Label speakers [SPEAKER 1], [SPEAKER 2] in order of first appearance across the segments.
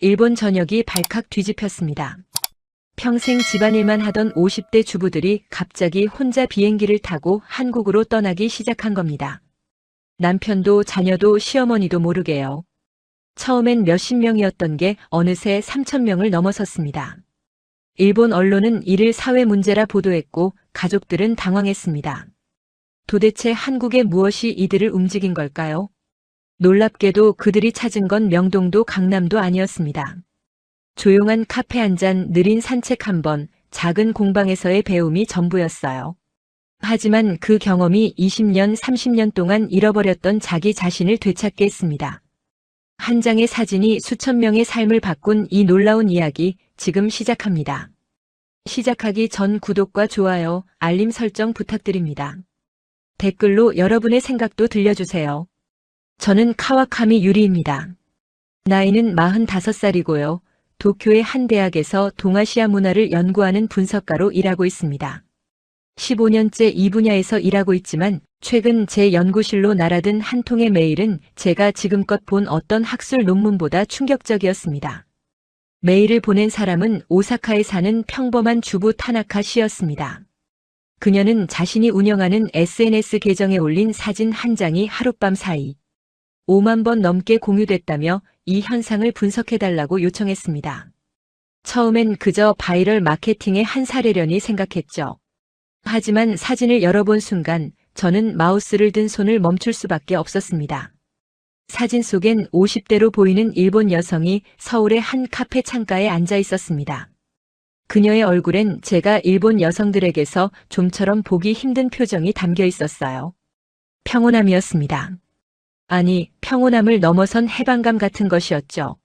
[SPEAKER 1] 일본 전역이 발칵 뒤집혔습니다. 평생 집안일만 하던 50대 주부들이 갑자기 혼자 비행기를 타고 한국으로 떠나기 시작한 겁니다. 남편도 자녀도 시어머니도 모르게요. 처음엔 몇십 명이었던 게 어느새 3,000명을 넘어섰습니다. 일본 언론은 이를 사회 문제라 보도했고 가족들은 당황했습니다. 도대체 한국의 무엇이 이들을 움직인 걸까요? 놀랍게도 그들이 찾은 건 명동도 강남도 아니었습니다. 조용한 카페 한 잔, 느린 산책 한 번, 작은 공방에서의 배움이 전부였어요. 하지만 그 경험이 20년, 30년 동안 잃어버렸던 자기 자신을 되찾게 했습니다. 한 장의 사진이 수천 명의 삶을 바꾼 이 놀라운 이야기, 지금 시작합니다. 시작하기 전 구독과 좋아요, 알림 설정 부탁드립니다. 댓글로 여러분의 생각도 들려주세요. 저는 카와카미 유리입니다. 나이는 45살이고요. 도쿄의 한 대학에서 동아시아 문화를 연구하는 분석가로 일하고 있습니다. 15년째 이 분야에서 일하고 있지만 최근 제 연구실로 날아든 한 통의 메일은 제가 지금껏 본 어떤 학술 논문보다 충격적이었습니다. 메일을 보낸 사람은 오사카에 사는 평범한 주부 타나카 씨였습니다. 그녀는 자신이 운영하는 SNS 계정에 올린 사진 한 장이 하룻밤 사이 5만 번 넘게 공유됐다며 이 현상을 분석해달라고 요청했습니다. 처음엔 그저 바이럴 마케팅의 한 사례려니 생각했죠. 하지만 사진을 열어본 순간 저는 마우스를 든 손을 멈출 수밖에 없었습니다. 사진 속엔 50대로 보이는 일본 여성이 서울의 한 카페 창가에 앉아 있었습니다. 그녀의 얼굴엔 제가 일본 여성들에게서 좀처럼 보기 힘든 표정이 담겨 있었어요. 평온함이었습니다. 아니, 평온함을 넘어선 해방감 같은 것이었죠.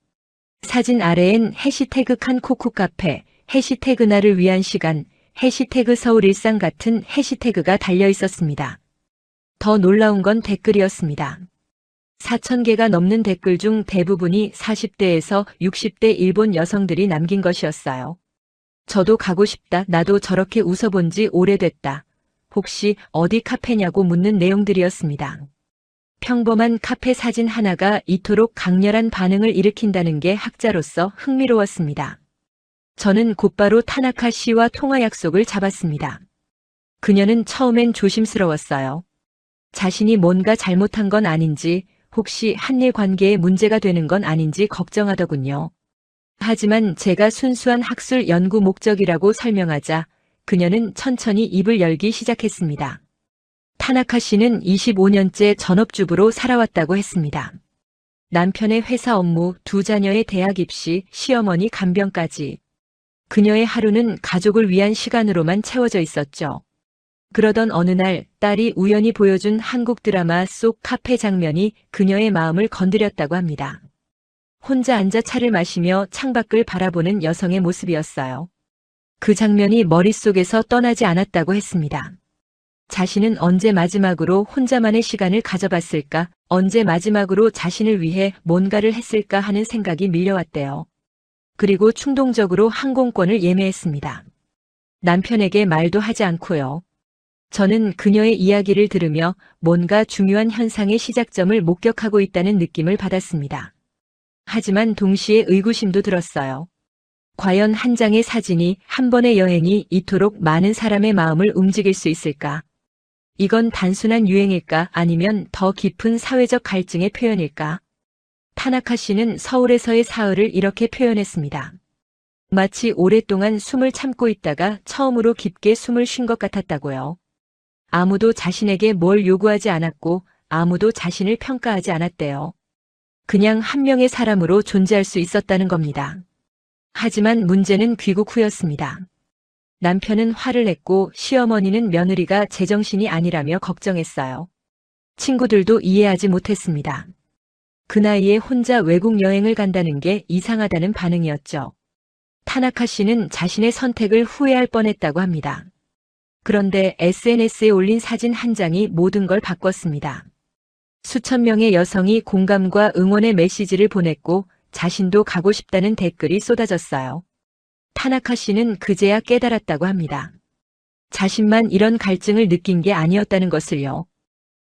[SPEAKER 1] 사진 아래엔 해시태그 칸코쿠 카페, 해시태그 나를 위한 시간, 해시태그 서울 일상 같은 해시태그가 달려 있었습니다. 더 놀라운 건 댓글이었습니다. 4,000개가 넘는 댓글 중 대부분이 40대에서 60대 일본 여성들이 남긴 것이었어요. 저도 가고 싶다. 나도 저렇게 웃어본 지 오래됐다. 혹시 어디 카페냐고 묻는 내용들이었습니다. 평범한 카페 사진 하나가 이토록 강렬한 반응을 일으킨다는 게 학자로서 흥미로웠습니다. 저는 곧바로 타나카 씨와 통화 약속을 잡았습니다. 그녀는 처음엔 조심스러웠어요. 자신이 뭔가 잘못한 건 아닌지, 혹시 한일 관계에 문제가 되는 건 아닌지 걱정하더군요. 하지만 제가 순수한 학술 연구 목적이라고 설명하자 그녀는 천천히 입을 열기 시작했습니다. 타나카 씨는 25년째 전업주부로 살아왔다고 했습니다. 남편의 회사 업무, 두 자녀의 대학 입시, 시어머니 간병까지. 그녀의 하루는 가족을 위한 시간으로만 채워져 있었죠. 그러던 어느 날 딸이 우연히 보여준 한국 드라마 속 카페 장면이 그녀의 마음을 건드렸다고 합니다. 혼자 앉아 차를 마시며 창밖을 바라보는 여성의 모습이었어요. 그 장면이 머릿속에서 떠나지 않았다고 했습니다. 자신은 언제 마지막으로 혼자만의 시간을 가져봤을까, 언제 마지막으로 자신을 위해 뭔가를 했을까 하는 생각이 밀려왔대요. 그리고 충동적으로 항공권을 예매했습니다. 남편에게 말도 하지 않고요. 저는 그녀의 이야기를 들으며 뭔가 중요한 현상의 시작점을 목격하고 있다는 느낌을 받았습니다. 하지만 동시에 의구심도 들었어요. 과연 한 장의 사진이, 한 번의 여행이 이토록 많은 사람의 마음을 움직일 수 있을까? 이건 단순한 유행일까, 아니면 더 깊은 사회적 갈증의 표현일까? 타나카 씨는 서울에서의 사흘을 이렇게 표현했습니다. 마치 오랫동안 숨을 참고 있다가 처음으로 깊게 숨을 쉰 것 같았다고요. 아무도 자신에게 뭘 요구하지 않았고 아무도 자신을 평가하지 않았대요. 그냥 한 명의 사람으로 존재할 수 있었다는 겁니다. 하지만 문제는 귀국 후였습니다. 남편은 화를 냈고 시어머니는 며느리가 제정신이 아니라며 걱정했어요. 친구들도 이해하지 못했습니다. 그 나이에 혼자 외국 여행을 간다는 게 이상하다는 반응이었죠. 타나카 씨는 자신의 선택을 후회할 뻔했다고 합니다. 그런데 SNS에 올린 사진 한 장이 모든 걸 바꿨습니다. 수천 명의 여성이 공감과 응원의 메시지를 보냈고 자신도 가고 싶다는 댓글이 쏟아졌어요. 타나카 씨는 그제야 깨달았다고 합니다. 자신만 이런 갈증을 느낀 게 아니었다는 것을요.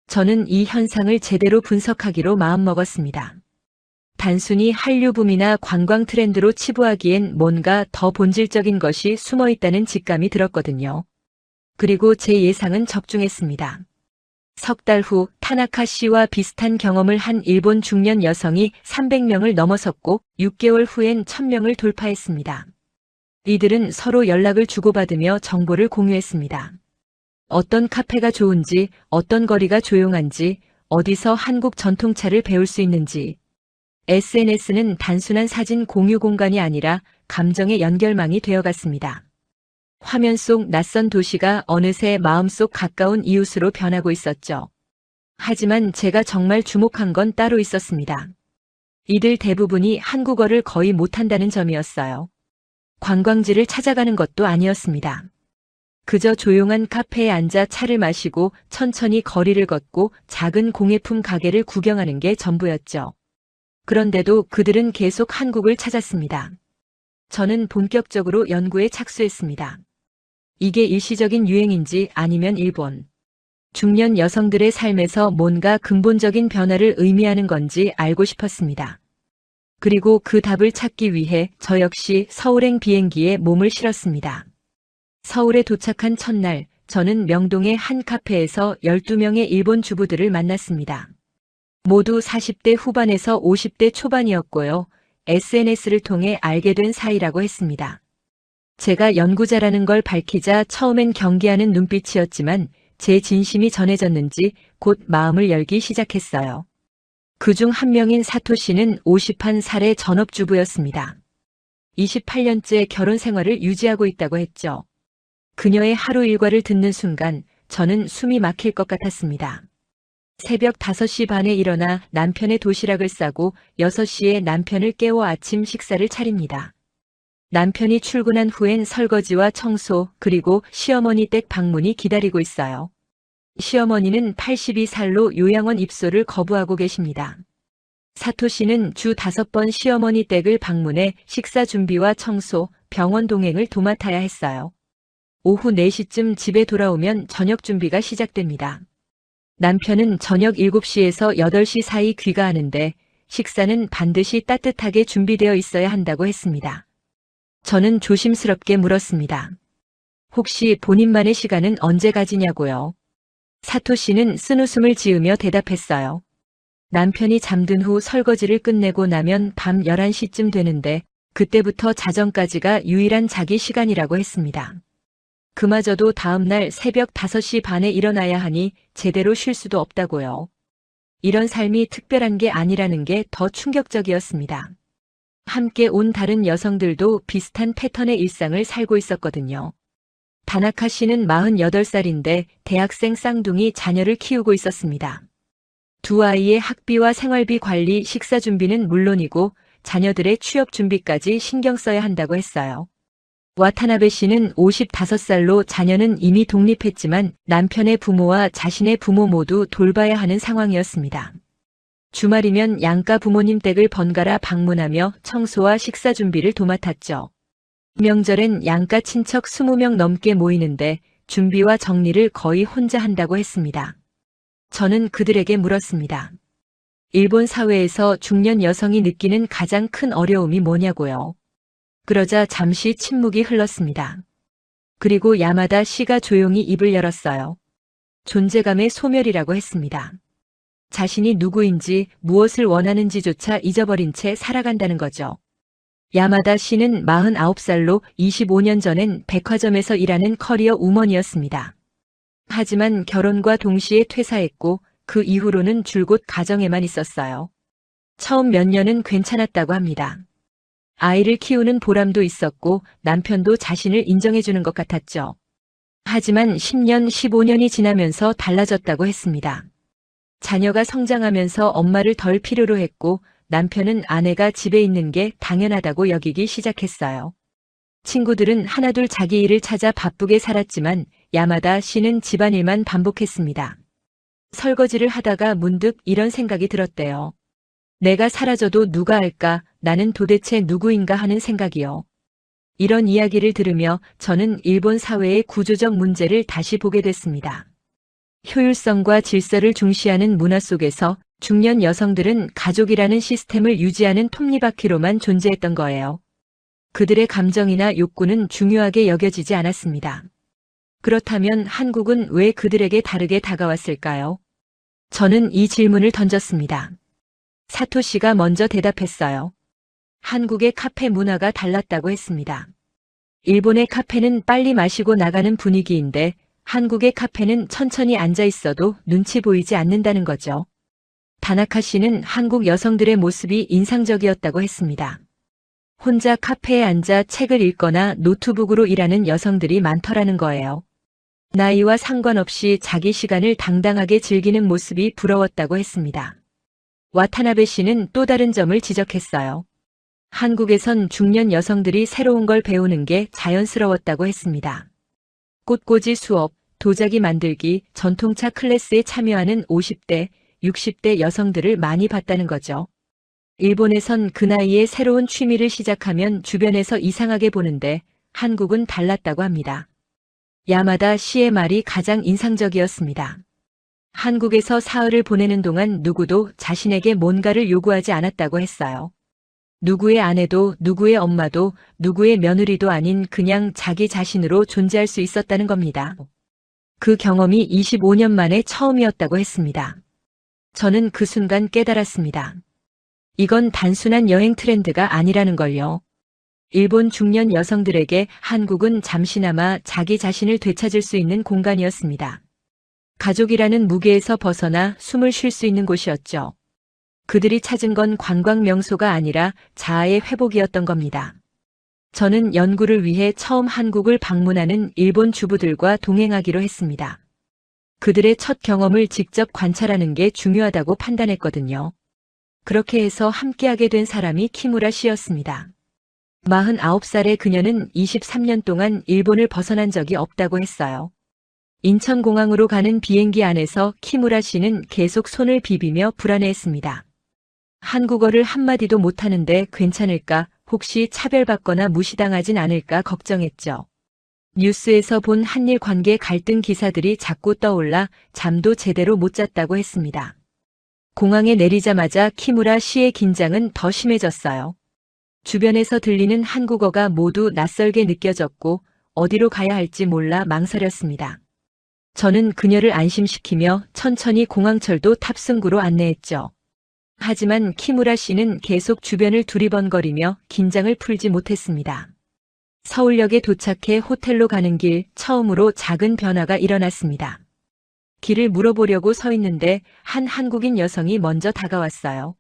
[SPEAKER 1] 저는 이 현상을 제대로 분석하기로 마음먹었습니다. 단순히 한류붐이나 관광 트렌드로 치부하기엔 뭔가 더 본질적인 것이 숨어 있다는 직감이 들었거든요. 그리고 제 예상은 적중했습니다. 석 달 후 타나카 씨와 비슷한 경험을 한 일본 중년 여성이 300명을 넘어섰고 6개월 후엔 1000명을 돌파했습니다. 이들은 서로 연락을 주고받으며 정보를 공유했습니다. 어떤 카페가 좋은지, 어떤 거리가 조용한지, 어디서 한국 전통차를 배울 수 있는지. SNS는 단순한 사진 공유 공간이 아니라 감정의 연결망이 되어갔습니다. 화면 속 낯선 도시가 어느새 마음속 가까운 이웃으로 변하고 있었죠. 하지만 제가 정말 주목한 건 따로 있었습니다. 이들 대부분이 한국어를 거의 못한다는 점이었어요. 관광지를 찾아가는 것도 아니었습니다. 그저 조용한 카페에 앉아 차를 마시고 천천히 거리를 걷고 작은 공예품 가게를 구경하는 게 전부였죠. 그런데도 그들은 계속 한국을 찾았습니다. 저는 본격적으로 연구에 착수했습니다. 이게 일시적인 유행인지 아니면 일본 중년 여성들의 삶에서 뭔가 근본적인 변화를 의미하는 건지 알고 싶었습니다. 그리고 그 답을 찾기 위해 저 역시 서울행 비행기에 몸을 실었습니다. 서울에 도착한 첫날, 저는 명동의 한 카페에서 12명의 일본 주부들을 만났습니다. 모두 40대 후반에서 50대 초반이었고요. SNS를 통해 알게 된 사이라고 했습니다. 제가 연구자라는 걸 밝히자 처음엔 경계하는 눈빛이었지만 제 진심이 전해졌는지 곧 마음을 열기 시작했어요. 그중 한 명인 사토 씨는 51살의 전업주부였습니다. 28년째 결혼 생활을 유지하고 있다고 했죠. 그녀의 하루 일과를 듣는 순간 저는 숨이 막힐 것 같았습니다. 새벽 5시 반에 일어나 남편의 도시락을 싸고 6시에 남편을 깨워 아침 식사를 차립니다. 남편이 출근한 후엔 설거지와 청소 그리고 시어머니 댁 방문이 기다리고 있어요. 시어머니는 82살로 요양원 입소를 거부하고 계십니다. 사토 씨는 주 5번 시어머니 댁을 방문해 식사 준비와 청소, 병원 동행을 도맡아야 했어요. 오후 4시쯤 집에 돌아오면 저녁 준비가 시작됩니다. 남편은 저녁 7시에서 8시 사이 귀가하는데 식사는 반드시 따뜻하게 준비되어 있어야 한다고 했습니다. 저는 조심스럽게 물었습니다. 혹시 본인만의 시간은 언제 가지냐고요? 사토 씨는 쓴웃음을 지으며 대답했어요. 남편이 잠든 후 설거지를 끝내고 나면 밤 11시쯤 되는데 그때부터 자정까지가 유일한 자기 시간이라고 했습니다. 그마저도 다음날 새벽 5시 반에 일어나야 하니 제대로 쉴 수도 없다고요. 이런 삶이 특별한 게 아니라는 게 더 충격적이었습니다. 함께 온 다른 여성들도 비슷한 패턴의 일상을 살고 있었거든요. 다나카 씨는 48살인데 대학생 쌍둥이 자녀를 키우고 있었습니다. 두 아이의 학비와 생활비 관리, 식사 준비는 물론이고 자녀들의 취업 준비까지 신경 써야 한다고 했어요. 와타나베 씨는 55살로 자녀는 이미 독립했지만 남편의 부모와 자신의 부모 모두 돌봐야 하는 상황이었습니다. 주말이면 양가 부모님 댁을 번갈아 방문하며 청소와 식사 준비를 도맡았죠. 명절엔 양가 친척 20명 넘게 모이는데 준비와 정리를 거의 혼자 한다고 했습니다. 저는 그들에게 물었습니다. 일본 사회에서 중년 여성이 느끼는 가장 큰 어려움이 뭐냐고요. 그러자 잠시 침묵이 흘렀습니다. 그리고 야마다 씨가 조용히 입을 열었어요. 존재감의 소멸이라고 했습니다. 자신이 누구인지 무엇을 원하는지조차 잊어버린 채 살아간다는 거죠. 야마다 씨는 49살로 25년 전엔 백화점에서 일하는 커리어 우먼이었습니다. 하지만 결혼과 동시에 퇴사했고 그 이후로는 줄곧 가정에만 있었어요. 처음 몇 년은 괜찮았다고 합니다. 아이를 키우는 보람도 있었고 남편도 자신을 인정해주는 것 같았죠. 하지만 10년, 15년이 지나면서 달라졌다고 했습니다. 자녀가 성장하면서 엄마를 덜 필요로 했고 남편은 아내가 집에 있는 게 당연하다고 여기기 시작했어요. 친구들은 하나둘 자기 일을 찾아 바쁘게 살았지만 야마다 씨는 집안일만 반복했습니다. 설거지를 하다가 문득 이런 생각이 들었대요. 내가 사라져도 누가 알까? 나는 도대체 누구인가 하는 생각이요. 이런 이야기를 들으며 저는 일본 사회의 구조적 문제를 다시 보게 됐습니다. 효율성과 질서를 중시하는 문화 속에서 중년 여성들은 가족이라는 시스템을 유지하는 톱니바퀴로만 존재했던 거예요. 그들의 감정이나 욕구는 중요하게 여겨지지 않았습니다. 그렇다면 한국은 왜 그들에게 다르게 다가왔을까요? 저는 이 질문을 던졌습니다. 사토시가 먼저 대답했어요. 한국의 카페 문화가 달랐다고 했습니다. 일본의 카페는 빨리 마시고 나가는 분위기인데 한국의 카페는 천천히 앉아 있어도 눈치 보이지 않는다는 거죠. 다나카 씨는 한국 여성들의 모습이 인상적이었다고 했습니다. 혼자 카페에 앉아 책을 읽거나 노트북으로 일하는 여성들이 많더라는 거예요. 나이와 상관없이 자기 시간을 당당하게 즐기는 모습이 부러웠다고 했습니다. 와타나베 씨는 또 다른 점을 지적했어요. 한국에선 중년 여성들이 새로운 걸 배우는 게 자연스러웠다고 했습니다. 꽃꽂이 수업, 도자기 만들기, 전통차 클래스에 참여하는 50대, 60대 여성들을 많이 봤다는 거죠. 일본에선 그 나이에 새로운 취미를 시작하면 주변에서 이상하게 보는데 한국은 달랐다고 합니다. 야마다 씨의 말이 가장 인상적이었습니다. 한국에서 사흘을 보내는 동안 누구도 자신에게 뭔가를 요구하지 않았다고 했어요. 누구의 아내도 누구의 엄마도 누구의 며느리도 아닌 그냥 자기 자신으로 존재할 수 있었다는 겁니다. 그 경험이 25년 만에 처음이었다고 했습니다. 저는 그 순간 깨달았습니다. 이건 단순한 여행 트렌드가 아니라는 걸요. 일본 중년 여성들에게 한국은 잠시나마 자기 자신을 되찾을 수 있는 공간이었습니다. 가족이라는 무게에서 벗어나 숨을 쉴 수 있는 곳이었죠. 그들이 찾은 건 관광 명소가 아니라 자아의 회복이었던 겁니다. 저는 연구를 위해 처음 한국을 방문하는 일본 주부들과 동행하기로 했습니다. 그들의 첫 경험을 직접 관찰하는 게 중요하다고 판단했거든요. 그렇게 해서 함께하게 된 사람이 키무라 씨였습니다. 49살의 그녀는 23년 동안 일본을 벗어난 적이 없다고 했어요. 인천공항으로 가는 비행기 안에서 키무라 씨는 계속 손을 비비며 불안해했습니다. 한국어를 한마디도 못하는데 괜찮을까, 혹시 차별받거나 무시당하진 않을까 걱정했죠. 뉴스에서 본 한일 관계 갈등 기사들이 자꾸 떠올라 잠도 제대로 못 잤다고 했습니다. 공항에 내리자마자 키무라 씨의 긴장은 더 심해졌어요. 주변에서 들리는 한국어가 모두 낯설게 느껴졌고 어디로 가야 할지 몰라 망설였습니다. 저는 그녀를 안심시키며 천천히 공항철도 탑승구로 안내했죠. 하지만 키무라 씨는 계속 주변을 두리번거리며 긴장을 풀지 못했습니다. 서울역에 도착해 호텔로 가는 길 처음으로 작은 변화가 일어났습니다. 길을 물어보려고 서 있는데 한 한국인 여성이 먼저 다가왔어요.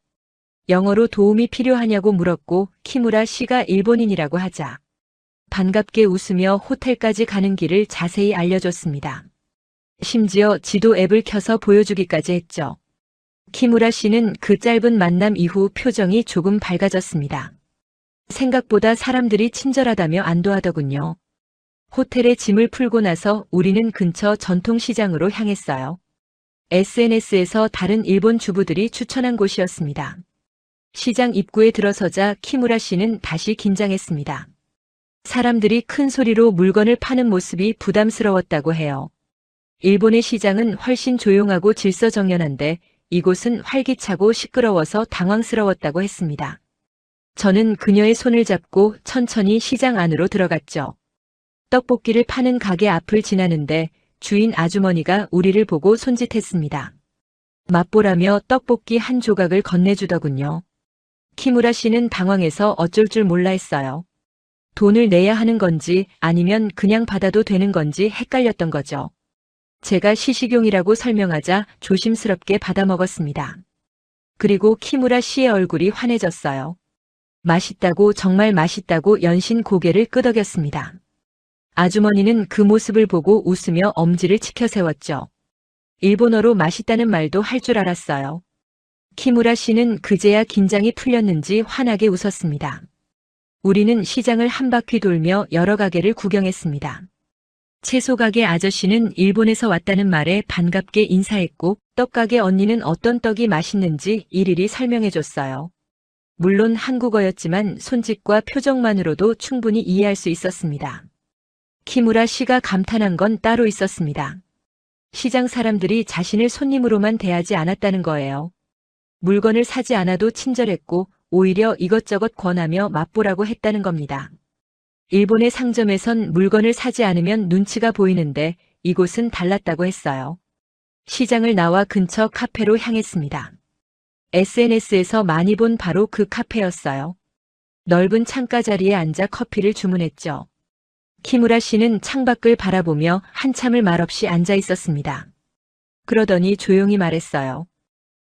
[SPEAKER 1] 영어로 도움이 필요하냐고 물었고 키무라 씨가 일본인이라고 하자 반갑게 웃으며 호텔까지 가는 길을 자세히 알려줬습니다. 심지어 지도 앱을 켜서 보여주기까지 했죠. 키무라 씨는 그 짧은 만남 이후 표정이 조금 밝아졌습니다. 생각보다 사람들이 친절하다며 안도하더군요. 호텔에 짐을 풀고 나서 우리는 근처 전통시장으로 향했어요. SNS에서 다른 일본 주부들이 추천한 곳이었습니다. 시장 입구에 들어서자 키무라 씨는 다시 긴장했습니다. 사람들이 큰 소리로 물건을 파는 모습이 부담스러웠다고 해요. 일본의 시장은 훨씬 조용하고 질서정연한데 이곳은 활기차고 시끄러워서 당황스러웠다고 했습니다. 저는 그녀의 손을 잡고 천천히 시장 안으로 들어갔죠. 떡볶이를 파는 가게 앞을 지나는데 주인 아주머니가 우리를 보고 손짓했습니다. 맛보라며 떡볶이 한 조각을 건네주더군요. 키무라 씨는 당황해서 어쩔 줄 몰라 했어요. 돈을 내야 하는 건지 아니면 그냥 받아도 되는 건지 헷갈렸던 거죠. 제가 시식용이라고 설명하자 조심스럽게 받아 먹었습니다. 그리고 키무라 씨의 얼굴이 환해졌어요. 맛있다고, 정말 맛있다고 연신 고개를 끄덕였습니다. 아주머니는 그 모습을 보고 웃으며 엄지를 치켜 세웠죠. 일본어로 맛있다는 말도 할 줄 알았어요. 키무라 씨는 그제야 긴장이 풀렸는지 환하게 웃었습니다. 우리는 시장을 한 바퀴 돌며 여러 가게를 구경했습니다. 채소 가게 아저씨는 일본에서 왔다는 말에 반갑게 인사했고 떡가게 언니는 어떤 떡이 맛있는지 일일이 설명해줬어요. 물론 한국어였지만 손짓과 표정만으로도 충분히 이해할 수 있었습니다. 키무라 씨가 감탄한 건 따로 있었습니다. 시장 사람들이 자신을 손님으로만 대하지 않았다는 거예요. 물건을 사지 않아도 친절했고 오히려 이것저것 권하며 맛보라고 했다는 겁니다. 일본의 상점에선 물건을 사지 않으면 눈치가 보이는데 이곳은 달랐다고 했어요. 시장을 나와 근처 카페로 향했습니다. SNS에서 많이 본 바로 그 카페였어요. 넓은 창가 자리에 앉아 커피를 주문했죠. 키무라 씨는 창밖을 바라보며 한참을 말없이 앉아 있었습니다. 그러더니 조용히 말했어요.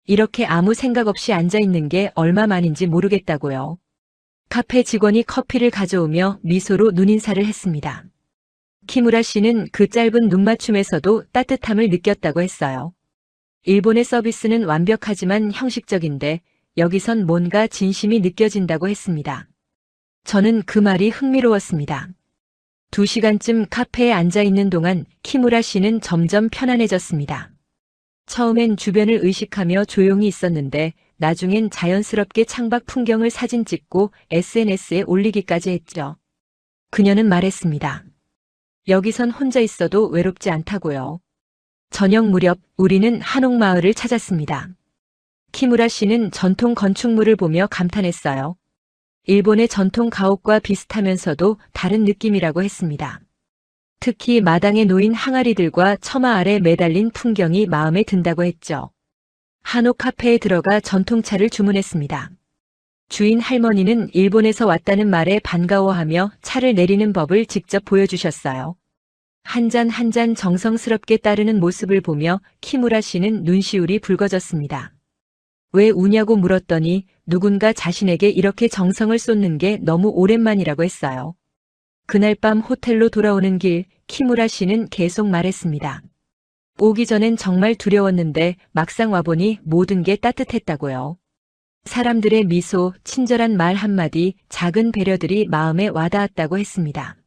[SPEAKER 1] 이렇게 아무 생각 없이 앉아 있는 게 얼마만인지 모르겠다고요. 카페 직원이 커피를 가져오며 미소로 눈인사를 했습니다. 키무라 씨는 그 짧은 눈맞춤에서도 따뜻함을 느꼈다고 했어요. 일본의 서비스는 완벽하지만 형식적인데 여기선 뭔가 진심이 느껴진다고 했습니다. 저는 그 말이 흥미로웠습니다. 2시간쯤 카페에 앉아 있는 동안 키무라 씨는 점점 편안해졌습니다. 처음엔 주변을 의식하며 조용히 있었는데 나중엔 자연스럽게 창밖 풍경을 사진 찍고 SNS에 올리기까지 했죠. 그녀는 말했습니다. 여기선 혼자 있어도 외롭지 않다고요. 저녁 무렵 우리는 한옥마을을 찾았습니다. 키무라 씨는 전통 건축물을 보며 감탄했어요. 일본의 전통 가옥과 비슷하면서도 다른 느낌이라고 했습니다. 특히 마당에 놓인 항아리들과 처마 아래 매달린 풍경이 마음에 든다고 했죠. 한옥 카페에 들어가 전통차를 주문했습니다. 주인 할머니는 일본에서 왔다는 말에 반가워하며 차를 내리는 법을 직접 보여주셨어요. 한 잔 한 잔 정성스럽게 따르는 모습을 보며 키무라 씨는 눈시울이 붉어졌습니다. 왜 우냐고 물었더니 누군가 자신에게 이렇게 정성을 쏟는 게 너무 오랜만이라고 했어요. 그날 밤 호텔로 돌아오는 길 키무라 씨는 계속 말했습니다. 오기 전엔 정말 두려웠는데 막상 와보니 모든 게 따뜻했다고요. 사람들의 미소, 친절한 말 한마디, 작은 배려들이 마음에 와닿았다고 했습니다.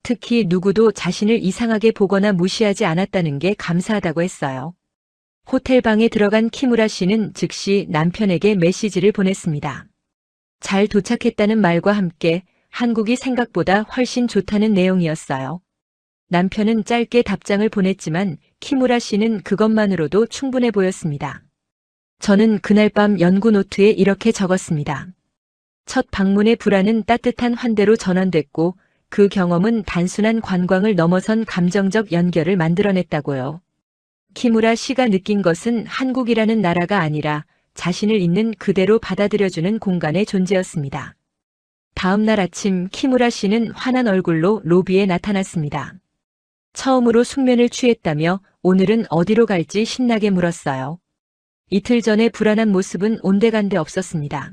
[SPEAKER 1] 특히 누구도 자신을 이상하게 보거나 무시하지 않았다는 게 감사하다고 했어요. 호텔 방에 들어간 키무라 씨는 즉시 남편에게 메시지를 보냈습니다. 잘 도착했다는 말과 함께 한국이 생각보다 훨씬 좋다는 내용이었어요. 남편은 짧게 답장을 보냈지만 키무라 씨는 그것만으로도 충분해 보였습니다. 저는 그날 밤 연구 노트에 이렇게 적었습니다. 첫 방문의 불안은 따뜻한 환대로 전환됐고 그 경험은 단순한 관광을 넘어선 감정적 연결을 만들어냈다고요. 키무라 씨가 느낀 것은 한국이라는 나라가 아니라 자신을 있는 그대로 받아들여주는 공간의 존재였습니다. 다음 날 아침 키무라 씨는 환한 얼굴로 로비에 나타났습니다. 처음으로 숙면을 취했다며 오늘은 어디로 갈지 신나게 물었어요. 이틀 전의 불안한 모습은 온데간데 없었습니다.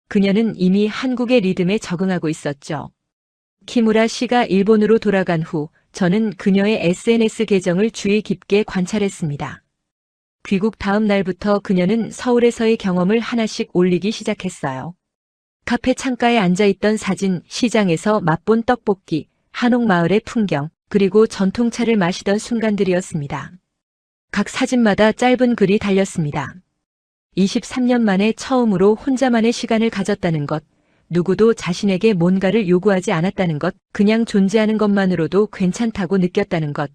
[SPEAKER 1] 그녀는 이미 한국의 리듬에 적응하고 있었죠. 키무라 씨가 일본으로 돌아간 후 저는 그녀의 SNS 계정을 주의 깊게 관찰했습니다. 귀국 다음 날부터 그녀는 서울에서의 경험을 하나씩 올리기 시작했어요. 카페 창가에 앉아있던 사진, 시장에서 맛본 떡볶이, 한옥마을의 풍경, 그리고 전통차를 마시던 순간들이었습니다. 각 사진마다 짧은 글이 달렸습니다. 23년 만에 처음으로 혼자만의 시간을 가졌다는 것, 누구도 자신에게 뭔가를 요구하지 않았다는 것, 그냥 존재하는 것만으로도 괜찮다고 느꼈다는 것.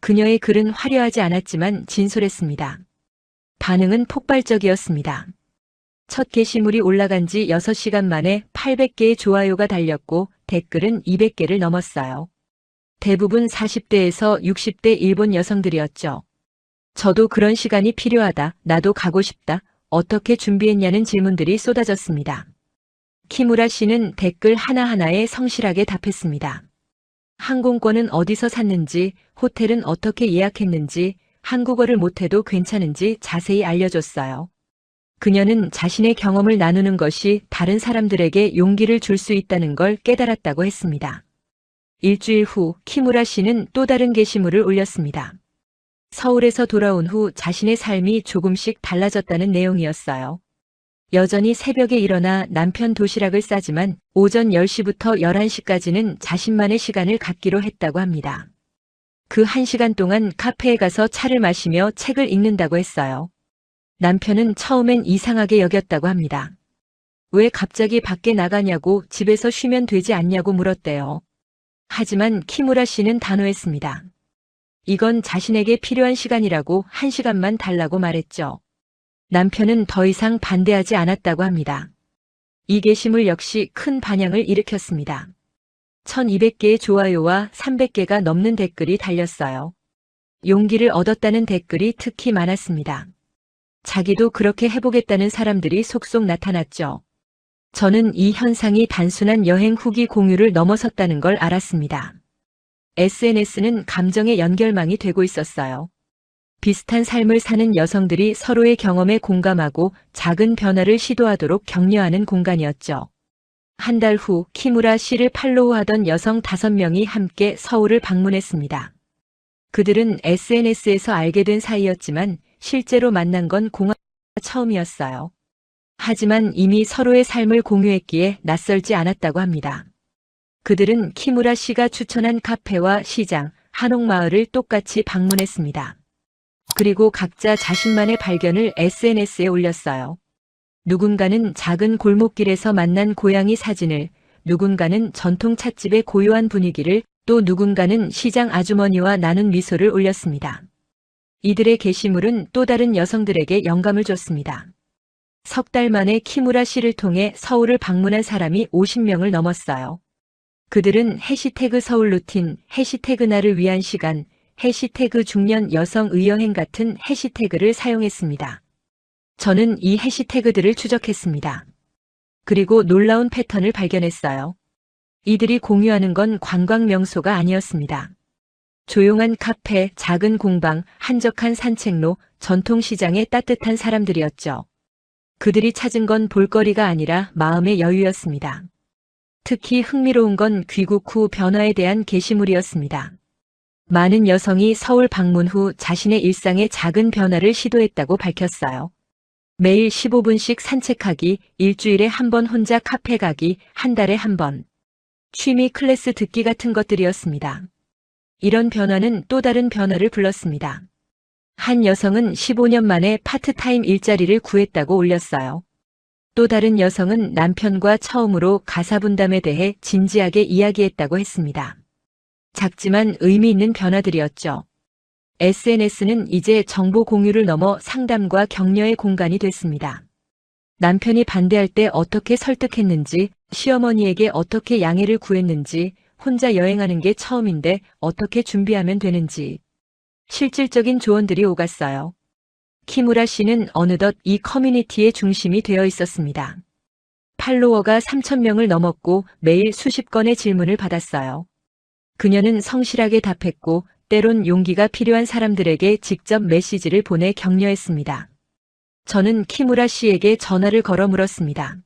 [SPEAKER 1] 그녀의 글은 화려하지 않았지만 진솔했습니다. 반응은 폭발적이었습니다. 첫 게시물이 올라간 지 6시간 만에 800개의 좋아요가 달렸고 댓글은 200개를 넘었어요. 대부분 40대에서 60대 일본 여성들이었죠. 저도 그런 시간이 필요하다, 나도 가고 싶다, 어떻게 준비했냐는 질문들이 쏟아졌습니다. 키무라 씨는 댓글 하나하나에 성실하게 답했습니다. 항공권은 어디서 샀는지, 호텔은 어떻게 예약했는지, 한국어를 못해도 괜찮은지 자세히 알려줬어요. 그녀는 자신의 경험을 나누는 것이 다른 사람들에게 용기를 줄 수 있다는 걸 깨달았다고 했습니다. 일주일 후 키무라 씨는 또 다른 게시물을 올렸습니다. 서울에서 돌아온 후 자신의 삶이 조금씩 달라졌다는 내용이었어요. 여전히 새벽에 일어나 남편 도시락을 싸지만 오전 10시부터 11시까지는 자신만의 시간을 갖기로 했다고 합니다. 그 1시간 동안 카페에 가서 차를 마시며 책을 읽는다고 했어요. 남편은 처음엔 이상하게 여겼다고 합니다. 왜 갑자기 밖에 나가냐고 집에서 쉬면 되지 않냐고 물었대요. 하지만 키무라 씨는 단호했습니다. 이건 자신에게 필요한 시간이라고 1시간만 달라고 말했죠. 남편은 더 이상 반대하지 않았다고 합니다. 이 게시물 역시 큰 반향을 일으켰습니다. 1200개의 좋아요와 300개가 넘는 댓글이 달렸어요. 용기를 얻었다는 댓글이 특히 많았습니다. 자기도 그렇게 해보겠다는 사람들이 속속 나타났죠. 저는 이 현상이 단순한 여행 후기 공유를 넘어섰다는 걸 알았습니다. SNS는 감정의 연결망이 되고 있었어요. 비슷한 삶을 사는 여성들이 서로의 경험에 공감하고 작은 변화를 시도하도록 격려하는 공간이었죠. 한 달 후 키무라 씨를 팔로우하던 여성 5명이 함께 서울을 방문했습니다. 그들은 SNS에서 알게 된 사이였지만 실제로 만난 건 공화가 처음이었어요. 하지만 이미 서로의 삶을 공유했기에 낯설지 않았다고 합니다. 그들은 키무라 씨가 추천한 카페와 시장, 한옥마을을 똑같이 방문했습니다. 그리고 각자 자신만의 발견을 SNS에 올렸어요. 누군가는 작은 골목길에서 만난 고양이 사진을, 누군가는 전통 찻집의 고요한 분위기를, 또 누군가는 시장 아주머니와 나눈 미소를 올렸습니다. 이들의 게시물은 또 다른 여성들에게 영감을 줬습니다. 석 달 만에 키무라 씨를 통해 서울을 방문한 사람이 50명을 넘었어요. 그들은 해시태그 서울 루틴, 해시태그 나를 위한 시간, 해시태그 중년 여성 의여행 같은 해시태그를 사용했습니다. 저는 이 해시태그들을 추적했습니다. 그리고 놀라운 패턴을 발견했어요. 이들이 공유하는 건 관광 명소가 아니었습니다. 조용한 카페, 작은 공방, 한적한 산책로, 전통시장의 따뜻한 사람들이었죠. 그들이 찾은 건 볼거리가 아니라 마음의 여유였습니다. 특히 흥미로운 건 귀국 후 변화에 대한 게시물이었습니다. 많은 여성이 서울 방문 후 자신의 일상에 작은 변화를 시도했다고 밝혔어요. 매일 15분씩 산책하기, 일주일에 한 번 혼자 카페 가기, 한 달에 한 번 취미 클래스 듣기 같은 것들이었습니다. 이런 변화는 또 다른 변화를 불렀습니다. 한 여성은 15년 만에 파트타임 일자리를 구했다고 올렸어요. 또 다른 여성은 남편과 처음으로 가사 분담에 대해 진지하게 이야기했다고 했습니다. 작지만 의미 있는 변화들이었죠. SNS는 이제 정보 공유를 넘어 상담과 격려의 공간이 됐습니다. 남편이 반대할 때 어떻게 설득했는지, 시어머니에게 어떻게 양해를 구했는지, 혼자 여행하는 게 처음인데 어떻게 준비하면 되는지. 실질적인 조언들이 오갔어요. 키무라 씨는 어느덧 이 커뮤니티의 중심이 되어 있었습니다. 팔로워가 3,000명을 넘었고 매일 수십 건의 질문을 받았어요. 그녀는 성실하게 답했고 때론 용기가 필요한 사람들에게 직접 메시지를 보내 격려했습니다. 저는 키무라 씨에게 전화를 걸어 물었습니다.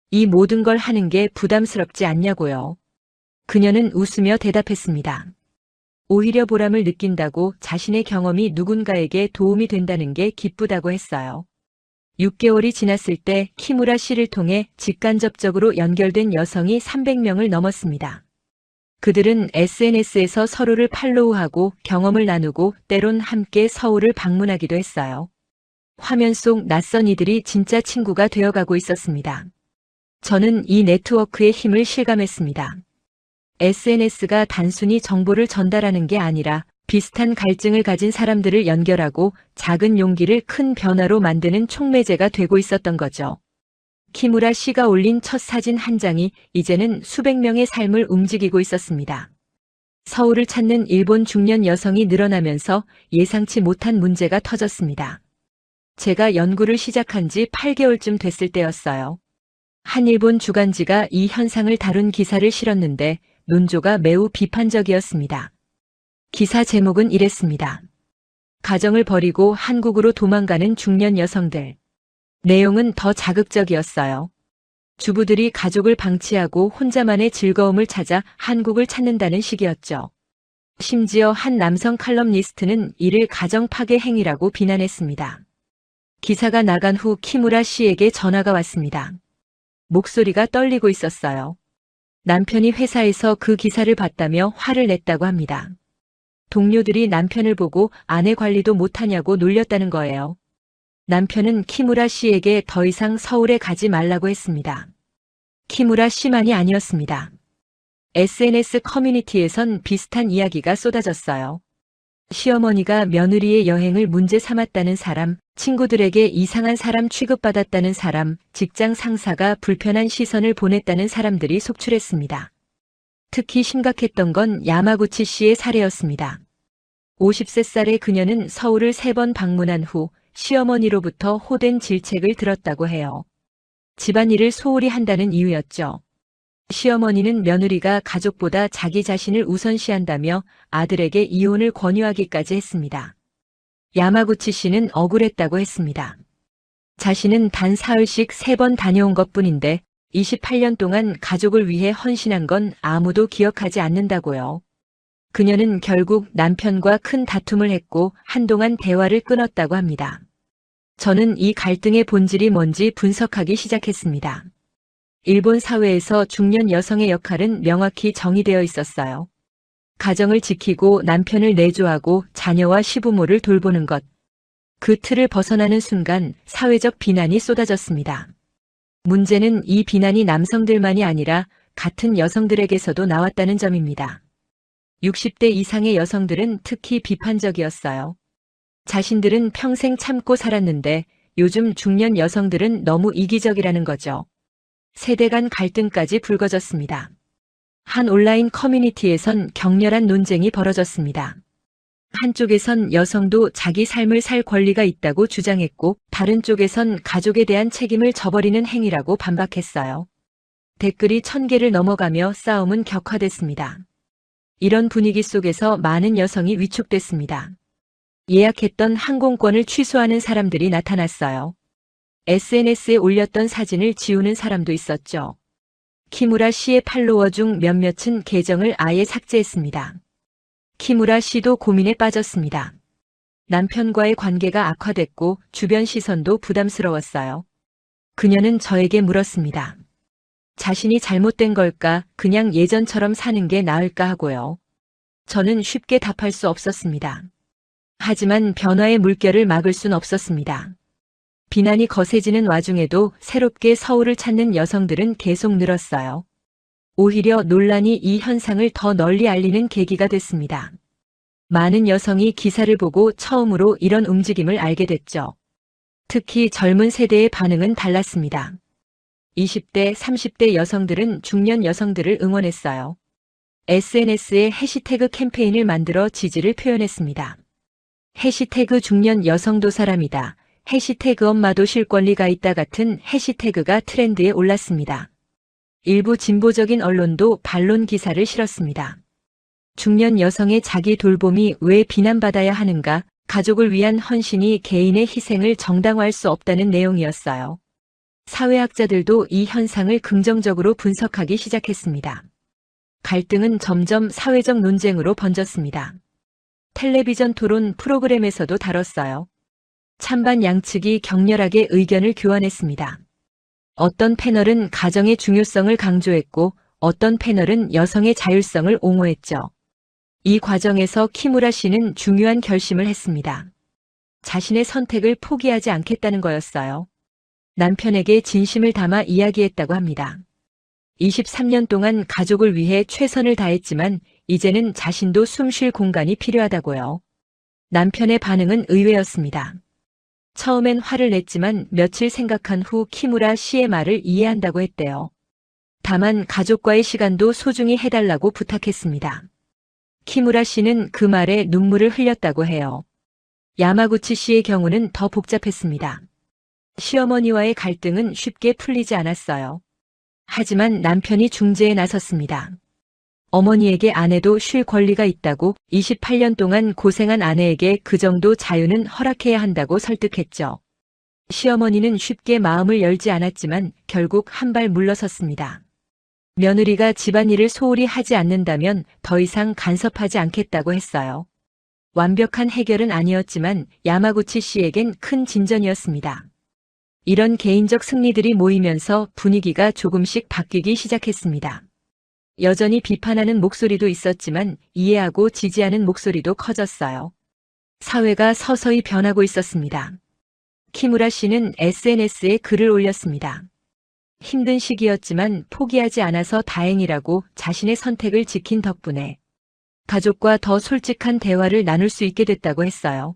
[SPEAKER 1] 이 모든 걸 하는 게 부담스럽지 않냐고요. 그녀는 웃으며 대답했습니다. 오히려 보람을 느낀다고, 자신의 경험이 누군가에게 도움이 된다는 게 기쁘다고 했어요. 6개월이 지났을 때 키무라 씨를 통해 직간접적으로 연결된 여성이 300명을 넘었습니다. 그들은 SNS에서 서로를 팔로우하고 경험을 나누고 때론 함께 서울을 방문하기도 했어요. 화면 속 낯선 이들이 진짜 친구가 되어가고 있었습니다. 저는 이 네트워크의 힘을 실감했습니다. SNS가 단순히 정보를 전달하는 게 아니라 비슷한 갈증을 가진 사람들을 연결하고 작은 용기를 큰 변화로 만드는 촉매제가 되고 있었던 거죠. 키무라 씨가 올린 첫 사진 한 장이 이제는 수백 명의 삶을 움직이고 있었습니다. 서울을 찾는 일본 중년 여성이 늘어나면서 예상치 못한 문제가 터졌습니다. 제가 연구를 시작한 지 8개월쯤 됐을 때였어요. 한 일본 주간지가 이 현상을 다룬 기사를 실었는데 논조가 매우 비판적이었습니다. 기사 제목은 이랬습니다. 가정을 버리고 한국으로 도망가는 중년 여성들. 내용은 더 자극적이었어요. 주부들이 가족을 방치하고 혼자만의 즐거움을 찾아 한국을 찾는다는 식이었죠. 심지어 한 남성 칼럼니스트는 이를 가정 파괴 행위라고 비난했습니다. 기사가 나간 후 키무라 씨에게 전화가 왔습니다. 목소리가 떨리고 있었어요. 남편이 회사에서 그 기사를 봤다며 화를 냈다고 합니다. 동료들이 남편을 보고 아내 관리도 못하냐고 놀렸다는 거예요. 남편은 키무라 씨에게 더 이상 서울에 가지 말라고 했습니다. 키무라 씨만이 아니었습니다. SNS 커뮤니티에선 비슷한 이야기가 쏟아졌어요. 시어머니가 며느리의 여행을 문제 삼았다는 사람, 친구들에게 이상한 사람 취급받았다는 사람, 직장 상사가 불편한 시선을 보냈다는 사람들이 속출했습니다. 특히 심각했던 건 야마구치 씨의 사례였습니다. 50세 그녀는 서울을 3번 방문한 후 시어머니로부터 호된 질책을 들었다고 해요. 집안일을 소홀히 한다는 이유였죠. 시어머니는 며느리가 가족보다 자기 자신을 우선시한다며 아들에게 이혼을 권유하기까지 했습니다. 야마구치 씨는 억울했다고 했습니다. 자신은 단 사흘씩 3번 다녀온 것뿐인데 28년 동안 가족을 위해 헌신한 건 아무도 기억하지 않는다고요. 그녀는 결국 남편과 큰 다툼을 했고 한동안 대화를 끊었다고 합니다. 저는 이 갈등의 본질이 뭔지 분석하기 시작했습니다. 일본 사회에서 중년 여성의 역할은 명확히 정의되어 있었어요. 가정을 지키고 남편을 내조하고 자녀와 시부모를 돌보는 것. 그 틀을 벗어나는 순간 사회적 비난이 쏟아졌습니다. 문제는 이 비난이 남성들만이 아니라 같은 여성들에게서도 나왔다는 점입니다. 60대 이상의 여성들은 특히 비판적이었어요. 자신들은 평생 참고 살았는데 요즘 중년 여성들은 너무 이기적이라는 거죠. 세대 간 갈등까지 불거졌습니다. 한 온라인 커뮤니티에선 격렬한 논쟁이 벌어졌습니다. 한쪽에선 여성도 자기 삶을 살 권리가 있다고 주장했고 다른 쪽에선 가족에 대한 책임을 져버리는 행위라고 반박했어요. 댓글이 1000개를 넘어가며 싸움은 격화됐습니다. 이런 분위기 속에서 많은 여성이 위축됐습니다. 예약했던 항공권을 취소하는 사람들이 나타났어요. SNS에 올렸던 사진을 지우는 사람도 있었죠. 키무라 씨의 팔로워 중 몇몇은 계정을 아예 삭제했습니다. 키무라 씨도 고민에 빠졌습니다. 남편과의 관계가 악화됐고 주변 시선도 부담스러웠어요. 그녀는 저에게 물었습니다. 자신이 잘못된 걸까, 그냥 예전처럼 사는 게 나을까 하고요. 저는 쉽게 답할 수 없었습니다. 하지만 변화의 물결을 막을 순 없었습니다. 비난이 거세지는 와중에도 새롭게 서울을 찾는 여성들은 계속 늘었어요. 오히려 논란이 이 현상을 더 널리 알리는 계기가 됐습니다. 많은 여성이 기사를 보고 처음으로 이런 움직임을 알게 됐죠. 특히 젊은 세대의 반응은 달랐습니다. 20대, 30대 여성들은 중년 여성들을 응원했어요. SNS에 해시태그 캠페인을 만들어 지지를 표현했습니다. 해시태그 중년 여성도 사람이다. 해시태그 엄마도 쉴 권리가 있다 같은 해시태그가 트렌드에 올랐습니다. 일부 진보적인 언론도 반론 기사를 실었습니다. 중년 여성의 자기 돌봄이 왜 비난받아야 하는가, 가족을 위한 헌신이 개인의 희생을 정당화할 수 없다는 내용이었어요. 사회학자들도 이 현상을 긍정적으로 분석하기 시작했습니다. 갈등은 점점 사회적 논쟁으로 번졌습니다. 텔레비전 토론 프로그램에서도 다뤘어요. 찬반 양측이 격렬하게 의견을 교환했습니다. 어떤 패널은 가정의 중요성을 강조했고 어떤 패널은 여성의 자율성을 옹호했죠. 이 과정에서 키무라 씨는 중요한 결심을 했습니다. 자신의 선택을 포기하지 않겠다는 거였어요. 남편에게 진심을 담아 이야기했다고 합니다. 23년 동안 가족을 위해 최선을 다했지만 이제는 자신도 숨 쉴 공간이 필요하다고요. 남편의 반응은 의외였습니다. 처음엔 화를 냈지만 며칠 생각한 후 키무라 씨의 말을 이해한다고 했대요. 다만 가족과의 시간도 소중히 해달라고 부탁했습니다. 키무라 씨는 그 말에 눈물을 흘렸다고 해요. 야마구치 씨의 경우는 더 복잡했습니다. 시어머니와의 갈등은 쉽게 풀리지 않았어요. 하지만 남편이 중재에 나섰습니다. 어머니에게 아내도 쉴 권리가 있다고 28년 동안 고생한 아내에게 그 정도 자유는 허락해야 한다고 설득했죠. 시어머니는 쉽게 마음을 열지 않았지만 결국 한 발 물러섰습니다. 며느리가 집안일을 소홀히 하지 않는다면 더 이상 간섭하지 않겠다고 했어요. 완벽한 해결은 아니었지만 야마구치 씨에겐 큰 진전이었습니다. 이런 개인적 승리들이 모이면서 분위기가 조금씩 바뀌기 시작했습니다. 여전히 비판하는 목소리도 있었지만 이해하고 지지하는 목소리도 커졌어요. 사회가 서서히 변하고 있었습니다. 키무라 씨는 SNS에 글을 올렸습니다. 힘든 시기였지만 포기하지 않아서 다행이라고 자신의 선택을 지킨 덕분에 가족과 더 솔직한 대화를 나눌 수 있게 됐다고 했어요.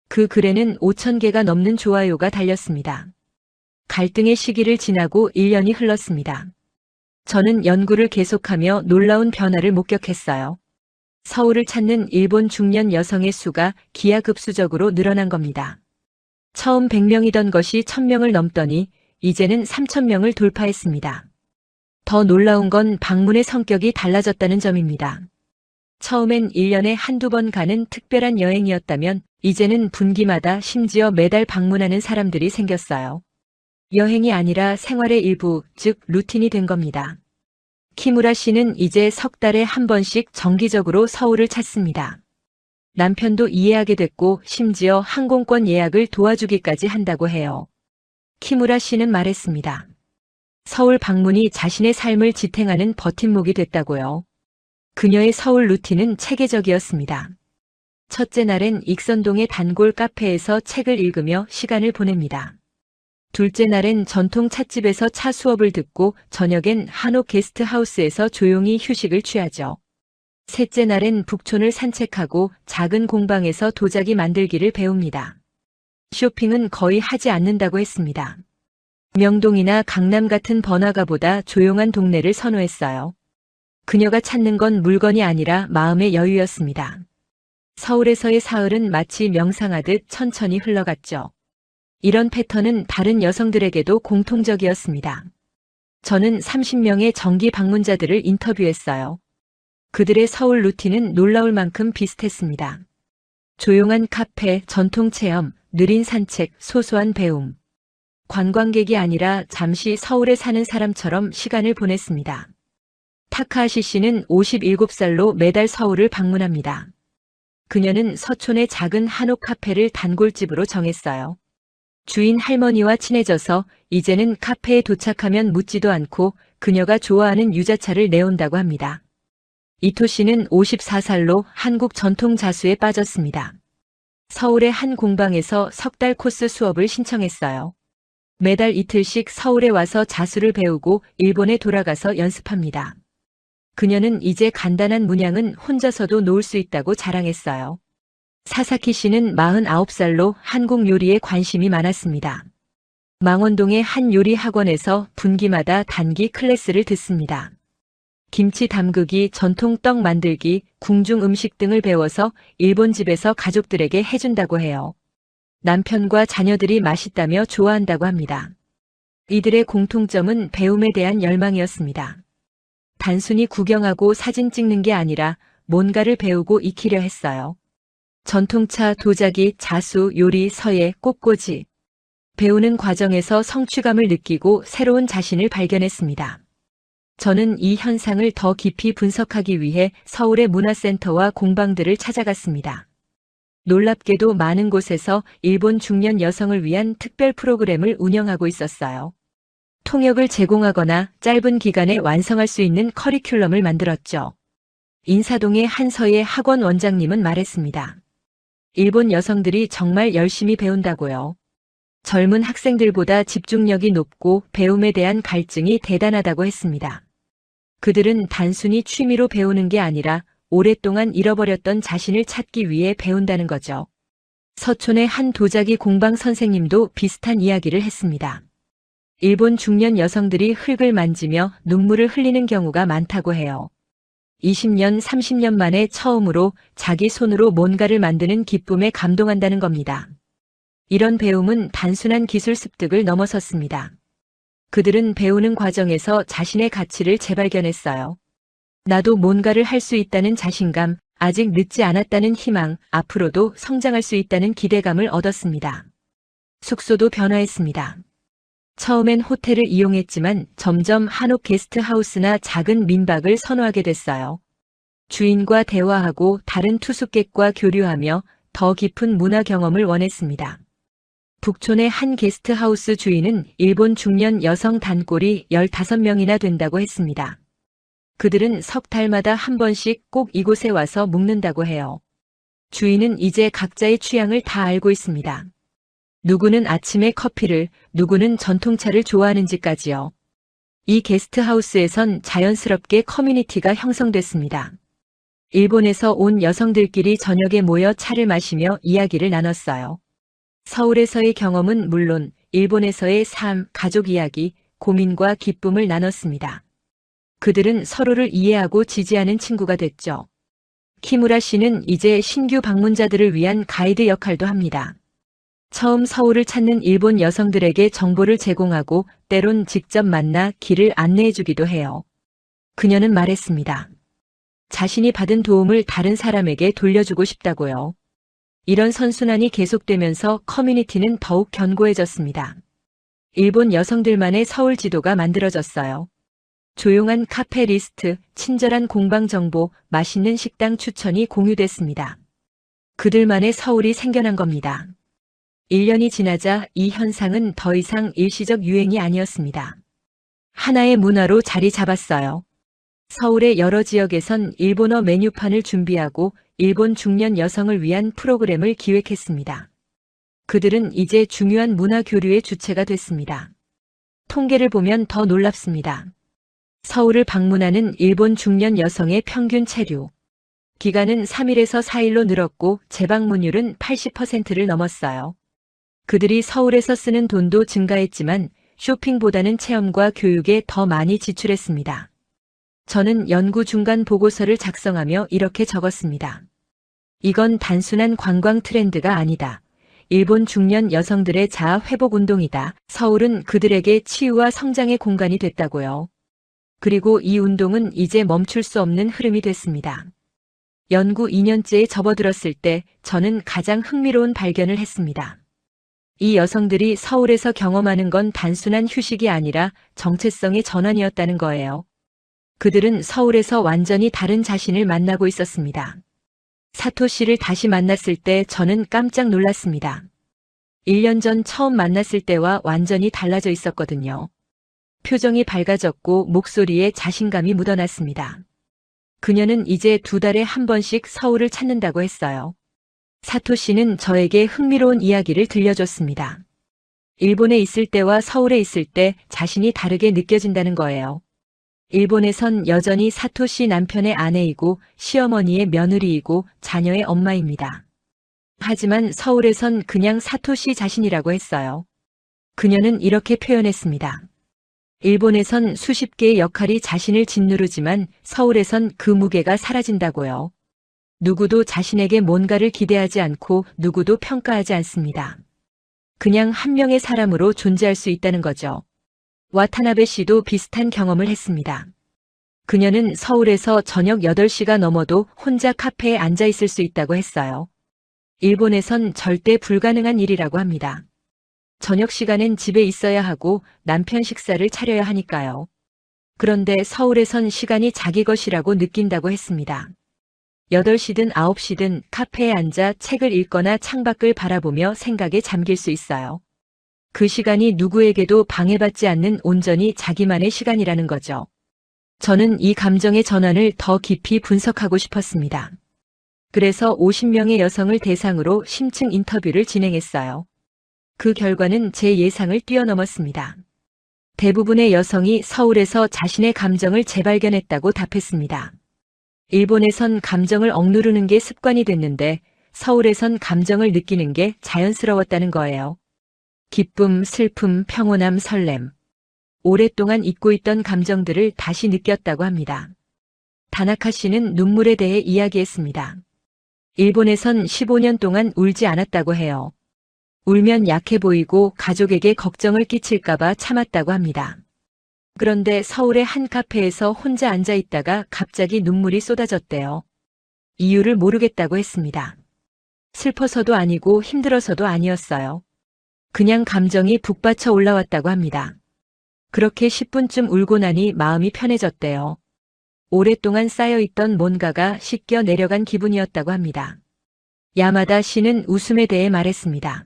[SPEAKER 1] 그 글에는 5,000개가 넘는 좋아요가 달렸습니다. 갈등의 시기를 지나고 1년이 흘렀습니다. 저는 연구를 계속하며 놀라운 변화를 목격했어요. 서울을 찾는 일본 중년 여성의 수가 기하급수적으로 늘어난 겁니다. 처음 100명이던 것이 1,000명을 넘더니 이제는 3,000명을 돌파했습니다. 더 놀라운 건 방문의 성격이 달라졌다는 점입니다. 처음엔 1년에 한두 번 가는 특별한 여행이었다면 이제는 분기마다 심지어 매달 방문하는 사람들이 생겼어요. 여행이 아니라 생활의 일부, 즉 루틴이 된 겁니다. 키무라 씨는 이제 석 달에 한 번씩 정기적으로 서울을 찾습니다. 남편도 이해하게 됐고 심지어 항공권 예약을 도와주기까지 한다고 해요. 키무라 씨는 말했습니다. 서울 방문이 자신의 삶을 지탱하는 버팀목이 됐다고요. 그녀의 서울 루틴은 체계적이었습니다. 첫째 날엔 익선동의 단골 카페에서 책을 읽으며 시간을 보냅니다. 둘째 날엔 전통 찻집에서 차 수업을 듣고 저녁엔 한옥 게스트하우스에서 조용히 휴식을 취하죠. 셋째 날엔 북촌을 산책하고 작은 공방에서 도자기 만들기를 배웁니다. 쇼핑은 거의 하지 않는다고 했습니다. 명동이나 강남 같은 번화가보다 조용한 동네를 선호했어요. 그녀가 찾는 건 물건이 아니라 마음의 여유였습니다. 서울에서의 사흘은 마치 명상하듯 천천히 흘러갔죠. 이런 패턴은 다른 여성들에게도 공통적이었습니다. 저는 30명의 정기 방문자들을 인터뷰했어요. 그들의 서울 루틴은 놀라울 만큼 비슷했습니다. 조용한 카페, 전통 체험, 느린 산책, 소소한 배움. 관광객이 아니라 잠시 서울에 사는 사람처럼 시간을 보냈습니다. 타카하시 씨는 57살로 매달 서울을 방문합니다. 그녀는 서촌의 작은 한옥 카페를 단골집으로 정했어요. 주인 할머니와 친해져서 이제는 카페에 도착하면 묻지도 않고 그녀가 좋아하는 유자차를 내온다고 합니다. 이토 씨는 54살로 한국 전통 자수에 빠졌습니다. 서울의 한 공방에서 석 달 코스 수업을 신청했어요. 매달 이틀씩 서울에 와서 자수를 배우고 일본에 돌아가서 연습합니다. 그녀는 이제 간단한 문양은 혼자서도 놓을 수 있다고 자랑했어요. 사사키 씨는 49살로 한국 요리에 관심이 많았습니다. 망원동의 한 요리 학원에서 분기마다 단기 클래스를 듣습니다. 김치 담그기, 전통 떡 만들기, 궁중 음식 등을 배워서 일본 집에서 가족들에게 해준다고 해요. 남편과 자녀들이 맛있다며 좋아한다고 합니다. 이들의 공통점은 배움에 대한 열망이었습니다. 단순히 구경하고 사진 찍는 게 아니라 뭔가를 배우고 익히려 했어요. 전통차, 도자기, 자수, 요리, 서예, 꽃꽂이. 배우는 과정에서 성취감을 느끼고 새로운 자신을 발견했습니다. 저는 이 현상을 더 깊이 분석하기 위해 서울의 문화센터와 공방들을 찾아갔습니다. 놀랍게도 많은 곳에서 일본 중년 여성을 위한 특별 프로그램을 운영하고 있었어요. 통역을 제공하거나 짧은 기간에 완성할 수 있는 커리큘럼을 만들었죠. 인사동의 한 서예 학원 원장님은 말했습니다. 일본 여성들이 정말 열심히 배운다고요. 젊은 학생들보다 집중력이 높고 배움에 대한 갈증이 대단하다고 했습니다. 그들은 단순히 취미로 배우는 게 아니라 오랫동안 잃어버렸던 자신을 찾기 위해 배운다는 거죠. 서촌의 한 도자기 공방 선생님도 비슷한 이야기를 했습니다. 일본 중년 여성들이 흙을 만지며 눈물을 흘리는 경우가 많다고 해요. 20년, 30년 만에 처음으로 자기 손으로 뭔가를 만드는 기쁨에 감동한다는 겁니다. 이런 배움은 단순한 기술 습득을 넘어섰습니다. 그들은 배우는 과정에서 자신의 가치를 재발견했어요. 나도 뭔가를 할 수 있다는 자신감, 아직 늦지 않았다는 희망, 앞으로도 성장할 수 있다는 기대감을 얻었습니다. 숙소도 변화했습니다. 처음엔 호텔을 이용했지만 점점 한옥 게스트하우스나 작은 민박을 선호하게 됐어요. 주인과 대화하고 다른 투숙객과 교류하며 더 깊은 문화 경험을 원했습니다. 북촌의 한 게스트하우스 주인은 일본 중년 여성 단골이 15명이나 된다고 했습니다. 그들은 석 달마다 한 번씩 꼭 이곳에 와서 묵는다고 해요. 주인은 이제 각자의 취향을 다 알고 있습니다. 누구는 아침에 커피를, 누구는 전통차를 좋아하는지까지요. 이 게스트하우스에선 자연스럽게 커뮤니티가 형성됐습니다. 일본에서 온 여성들끼리 저녁에 모여 차를 마시며 이야기를 나눴어요. 서울에서의 경험은 물론 일본에서의 삶, 가족 이야기, 고민과 기쁨을 나눴습니다. 그들은 서로를 이해하고 지지하는 친구가 됐죠. 키무라 씨는 이제 신규 방문자들을 위한 가이드 역할도 합니다. 처음 서울을 찾는 일본 여성들에게 정보를 제공하고 때론 직접 만나 길을 안내해주기도 해요. 그녀는 말했습니다. 자신이 받은 도움을 다른 사람에게 돌려주고 싶다고요. 이런 선순환이 계속되면서 커뮤니티는 더욱 견고해졌습니다. 일본 여성들만의 서울 지도가 만들어졌어요. 조용한 카페 리스트, 친절한 공방 정보, 맛있는 식당 추천이 공유됐습니다. 그들만의 서울이 생겨난 겁니다. 1년이 지나자 이 현상은 더 이상 일시적 유행이 아니었습니다. 하나의 문화로 자리 잡았어요. 서울의 여러 지역에선 일본어 메뉴판을 준비하고 일본 중년 여성을 위한 프로그램을 기획했습니다. 그들은 이제 중요한 문화 교류의 주체가 됐습니다. 통계를 보면 더 놀랍습니다. 서울을 방문하는 일본 중년 여성의 평균 체류 기간은 3일에서 4일로 늘었고 재방문율은 80%를 넘었어요. 그들이 서울에서 쓰는 돈도 증가했지만 쇼핑보다는 체험과 교육에 더 많이 지출했습니다. 저는 연구 중간 보고서를 작성하며 이렇게 적었습니다. 이건 단순한 관광 트렌드가 아니다. 일본 중년 여성들의 자아 회복 운동이다. 서울은 그들에게 치유와 성장의 공간이 됐다고요. 그리고 이 운동은 이제 멈출 수 없는 흐름이 됐습니다. 연구 2년째에 접어들었을 때 저는 가장 흥미로운 발견을 했습니다. 이 여성들이 서울에서 경험하는 건 단순한 휴식이 아니라 정체성의 전환이었다는 거예요. 그들은 서울에서 완전히 다른 자신을 만나고 있었습니다. 사토시를 다시 만났을 때 저는 깜짝 놀랐습니다. 1년 전 처음 만났을 때와 완전히 달라져 있었거든요. 표정이 밝아졌고 목소리에 자신감이 묻어났습니다. 그녀는 이제 2달에 한 번씩 서울을 찾는다고 했어요. 사토시는 저에게 흥미로운 이야기를 들려줬습니다. 일본에 있을 때와 서울에 있을 때 자신이 다르게 느껴진다는 거예요. 일본에선 여전히 사토시 남편의 아내이고 시어머니의 며느리이고 자녀의 엄마입니다. 하지만 서울에선 그냥 사토시 자신이라고 했어요. 그녀는 이렇게 표현했습니다. 일본에선 수십 개의 역할이 자신을 짓누르지만 서울에선 그 무게가 사라진다고요. 누구도 자신에게 뭔가를 기대하지 않고 누구도 평가하지 않습니다. 그냥 한 명의 사람으로 존재할 수 있다는 거죠. 와타나베 씨도 비슷한 경험을 했습니다. 그녀는 서울에서 저녁 8시가 넘어도 혼자 카페에 앉아 있을 수 있다고 했어요. 일본에선 절대 불가능한 일이라고 합니다. 저녁 시간엔 집에 있어야 하고 남편 식사를 차려야 하니까요. 그런데 서울에선 시간이 자기 것이라고 느낀다고 했습니다. 8시든 9시든 카페에 앉아 책을 읽거나 창밖을 바라보며 생각에 잠길 수 있어요. 그 시간이 누구에게도 방해받지 않는 온전히 자기만의 시간이라는 거죠. 저는 이 감정의 전환을 더 깊이 분석하고 싶었습니다. 그래서 50명의 여성을 대상으로 심층 인터뷰를 진행했어요. 그 결과는 제 예상을 뛰어넘었습니다. 대부분의 여성이 서울에서 자신의 감정을 재발견했다고 답했습니다. 일본에선 감정을 억누르는 게 습관이 됐는데 서울에선 감정을 느끼는 게 자연스러웠다는 거예요. 기쁨, 슬픔, 평온함, 설렘. 오랫동안 잊고 있던 감정들을 다시 느꼈다고 합니다. 다나카 씨는 눈물에 대해 이야기했습니다. 일본에선 15년 동안 울지 않았다고 해요. 울면 약해 보이고 가족에게 걱정을 끼칠까봐 참았다고 합니다. 그런데 서울의 한 카페에서 혼자 앉아 있다가 갑자기 눈물이 쏟아졌대요. 이유를 모르겠다고 했습니다. 슬퍼서도 아니고 힘들어서도 아니었어요. 그냥 감정이 북받쳐 올라왔다고 합니다. 그렇게 10분쯤 울고 나니 마음이 편해졌대요. 오랫동안 쌓여있던 뭔가가 씻겨 내려간 기분이었다고 합니다. 야마다 씨는 웃음에 대해 말했습니다.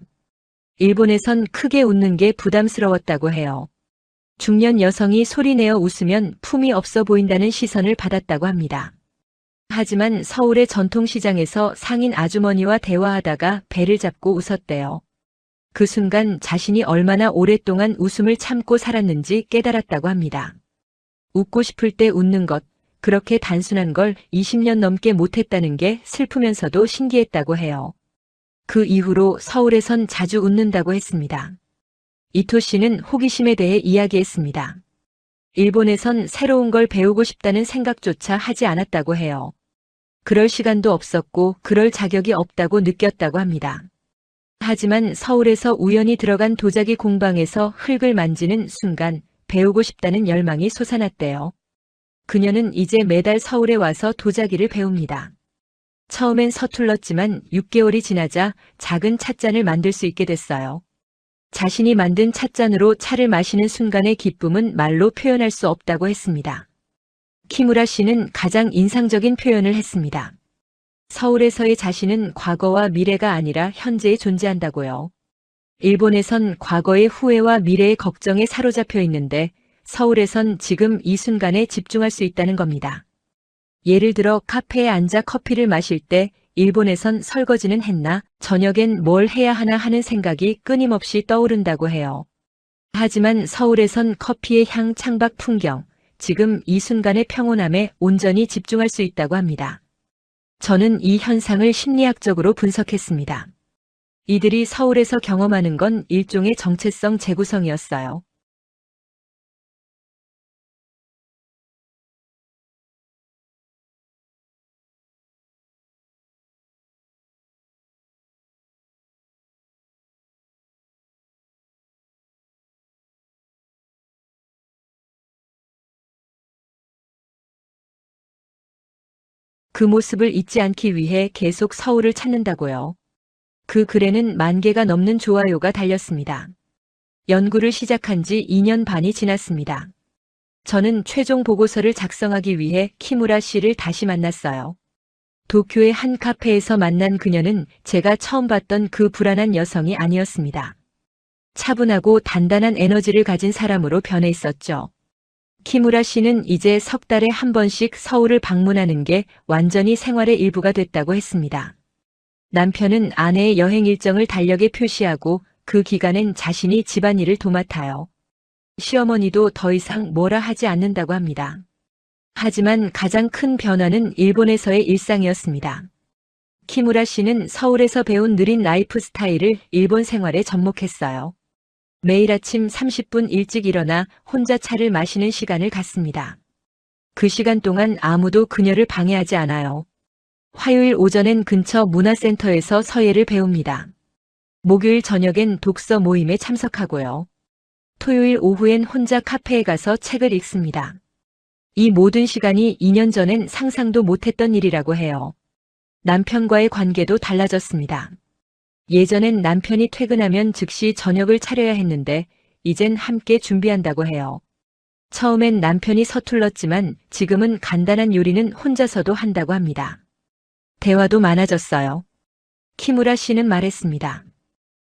[SPEAKER 1] 일본에선 크게 웃는 게 부담스러웠다고 해요. 중년 여성이 소리내어 웃으면 품이 없어 보인다는 시선을 받았다고 합니다. 하지만 서울의 전통시장에서 상인 아주머니와 대화하다가 배를 잡고 웃었대요. 그 순간 자신이 얼마나 오랫동안 웃음을 참고 살았는지 깨달았다고 합니다. 웃고 싶을 때 웃는 것, 그렇게 단순한 걸 20년 넘게 못했다는 게 슬프면서도 신기했다고 해요. 그 이후로 서울에선 자주 웃는다고 했습니다. 이토 씨는 호기심에 대해 이야기했습니다. 일본에선 새로운 걸 배우고 싶다는 생각조차 하지 않았다고 해요. 그럴 시간도 없었고 그럴 자격이 없다고 느꼈다고 합니다. 하지만 서울에서 우연히 들어간 도자기 공방에서 흙을 만지는 순간 배우고 싶다는 열망이 솟아났대요. 그녀는 이제 매달 서울에 와서 도자기를 배웁니다. 처음엔 서툴렀지만 6개월이 지나자 작은 찻잔을 만들 수 있게 됐어요. 자신이 만든 찻잔으로 차를 마시는 순간의 기쁨은 말로 표현할 수 없다고 했습니다. 키무라 씨는 가장 인상적인 표현을 했습니다. 서울에서의 자신은 과거와 미래가 아니라 현재에 존재한다고요. 일본에선 과거의 후회와 미래의 걱정에 사로잡혀 있는데 서울에선 지금 이 순간에 집중할 수 있다는 겁니다. 예를 들어 카페에 앉아 커피를 마실 때 일본에선 설거지는 했나, 저녁엔 뭘 해야 하나 하는 생각이 끊임없이 떠오른다고 해요. 하지만 서울에선 커피의 향, 창밖 풍경, 지금 이 순간의 평온함에 온전히 집중할 수 있다고 합니다. 저는 이 현상을 심리학적으로 분석했습니다. 이들이 서울에서 경험하는 건 일종의 정체성 재구성이었어요. 그 모습을 잊지 않기 위해 계속 서울을 찾는다고요. 그 글에는 10,000개가 넘는 좋아요가 달렸습니다. 연구를 시작한 지 2년 반이 지났습니다. 저는 최종 보고서를 작성하기 위해 키무라 씨를 다시 만났어요. 도쿄의 한 카페에서 만난 그녀는 제가 처음 봤던 그 불안한 여성이 아니었습니다. 차분하고 단단한 에너지를 가진 사람으로 변해 있었죠. 키무라 씨는 이제 석 달에 한 번씩 서울을 방문하는 게 완전히 생활의 일부가 됐다고 했습니다. 남편은 아내의 여행 일정을 달력에 표시하고 그 기간엔 자신이 집안일을 도맡아요. 시어머니도 더 이상 뭐라 하지 않는다고 합니다. 하지만 가장 큰 변화는 일본에서의 일상이었습니다. 키무라 씨는 서울에서 배운 느린 라이프 스타일을 일본 생활에 접목했어요. 매일 아침 30분 일찍 일어나 혼자 차를 마시는 시간을 갖습니다. 그 시간 동안 아무도 그녀를 방해하지 않아요. 화요일 오전엔 근처 문화센터에서 서예를 배웁니다. 목요일 저녁엔 독서 모임에 참석하고요. 토요일 오후엔 혼자 카페에 가서 책을 읽습니다. 이 모든 시간이 2년 전엔 상상도 못했던 일이라고 해요. 남편과의 관계도 달라졌습니다. 예전엔 남편이 퇴근하면 즉시 저녁을 차려야 했는데 이젠 함께 준비한다고 해요. 처음엔 남편이 서툴렀지만 지금은 간단한 요리는 혼자서도 한다고 합니다. 대화도 많아졌어요. 키무라 씨는 말했습니다.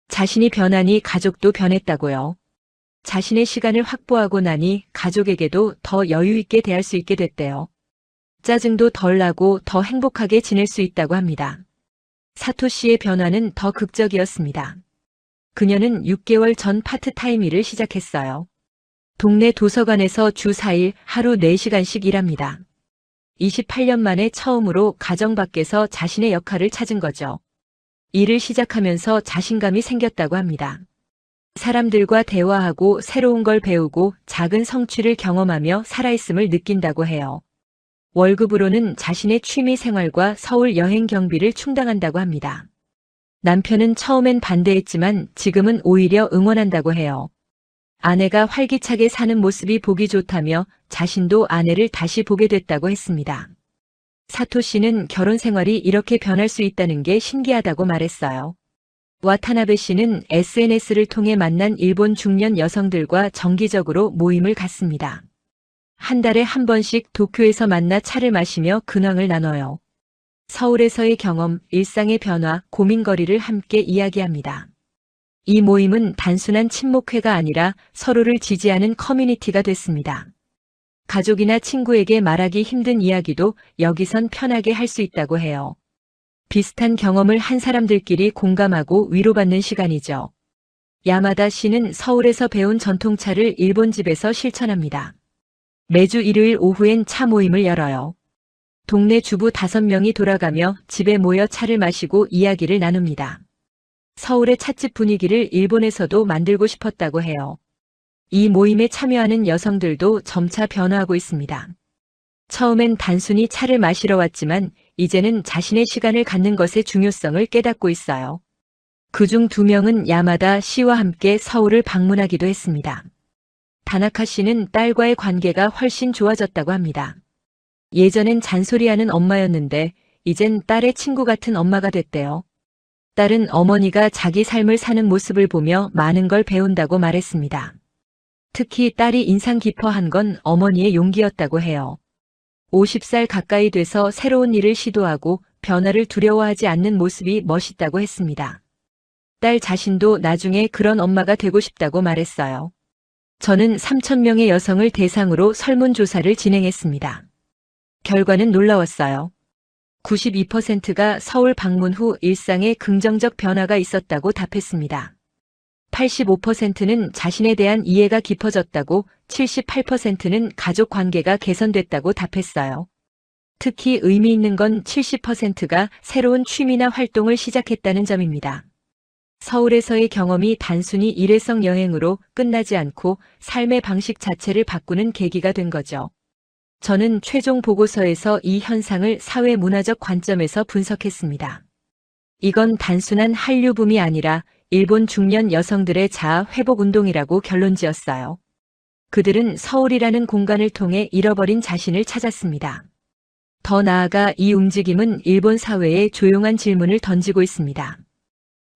[SPEAKER 1] 자신이 변하니 가족도 변했다고요. 자신의 시간을 확보하고 나니 가족에게도 더 여유 있게 대할 수 있게 됐대요. 짜증도 덜 나고 더 행복하게 지낼 수 있다고 합니다. 사토 씨의 변화는 더 극적이었습니다. 그녀는 6개월 전 파트타임 일을 시작했어요. 동네 도서관에서 주 4일 하루 4시간씩 일합니다. 28년 만에 처음으로 가정 밖에서 자신의 역할을 찾은 거죠. 일을 시작하면서 자신감이 생겼다고 합니다. 사람들과 대화하고 새로운 걸 배우고 작은 성취를 경험하며 살아있음을 느낀다고 해요. 월급으로는 자신의 취미 생활과 서울 여행 경비를 충당한다고 합니다. 남편은 처음엔 반대했지만 지금은 오히려 응원한다고 해요. 아내가 활기차게 사는 모습이 보기 좋다며 자신도 아내를 다시 보게 됐다고 했습니다. 사토 씨는 결혼 생활이 이렇게 변할 수 있다는 게 신기하다고 말했어요. 와타나베 씨는 SNS를 통해 만난 일본 중년 여성들과 정기적으로 모임을 갖습니다. 한 달에 한 번씩 도쿄에서 만나 차를 마시며 근황을 나눠요. 서울에서의 경험, 일상의 변화, 고민거리를 함께 이야기합니다. 이 모임은 단순한 친목회가 아니라 서로를 지지하는 커뮤니티가 됐습니다. 가족이나 친구에게 말하기 힘든 이야기도 여기선 편하게 할 수 있다고 해요. 비슷한 경험을 한 사람들끼리 공감하고 위로받는 시간이죠. 야마다 씨는 서울에서 배운 전통차를 일본 집에서 실천합니다. 매주 일요일 오후엔 차 모임을 열어요. 동네 주부 5명이 돌아가며 집에 모여 차를 마시고 이야기를 나눕니다. 서울의 찻집 분위기를 일본에서도 만들고 싶었다고 해요. 이 모임에 참여하는 여성들도 점차 변화하고 있습니다. 처음엔 단순히 차를 마시러 왔지만 이제는 자신의 시간을 갖는 것의 중요성을 깨닫고 있어요. 그중 2명은 야마다 씨와 함께 서울을 방문하기도 했습니다. 다나카 씨는 딸과의 관계가 훨씬 좋아졌다고 합니다. 예전엔 잔소리하는 엄마였는데 이젠 딸의 친구 같은 엄마가 됐대요. 딸은 어머니가 자기 삶을 사는 모습을 보며 많은 걸 배운다고 말했습니다. 특히 딸이 인상 깊어한 건 어머니의 용기였다고 해요. 50살 가까이 돼서 새로운 일을 시도하고 변화를 두려워하지 않는 모습이 멋있다고 했습니다. 딸 자신도 나중에 그런 엄마가 되고 싶다고 말했어요. 저는 3,000명의 여성을 대상으로 설문조사를 진행했습니다. 결과는 놀라웠어요. 92%가 서울 방문 후 일상에 긍정적 변화가 있었다고 답했습니다. 85%는 자신에 대한 이해가 깊어졌다고, 78%는 가족 관계가 개선됐다고 답했어요. 특히 의미 있는 건 70%가 새로운 취미나 활동을 시작했다는 점입니다. 서울에서의 경험이 단순히 일회성 여행으로 끝나지 않고 삶의 방식 자체를 바꾸는 계기가 된 거죠. 저는 최종 보고서에서 이 현상을 사회-문화적 관점에서 분석했습니다. 이건 단순한 한류붐이 아니라 일본 중년 여성들의 자아 회복 운동이라고 결론지었어요. 그들은 서울이라는 공간을 통해 잃어버린 자신을 찾았습니다. 더 나아가 이 움직임은 일본 사회에 조용한 질문을 던지고 있습니다.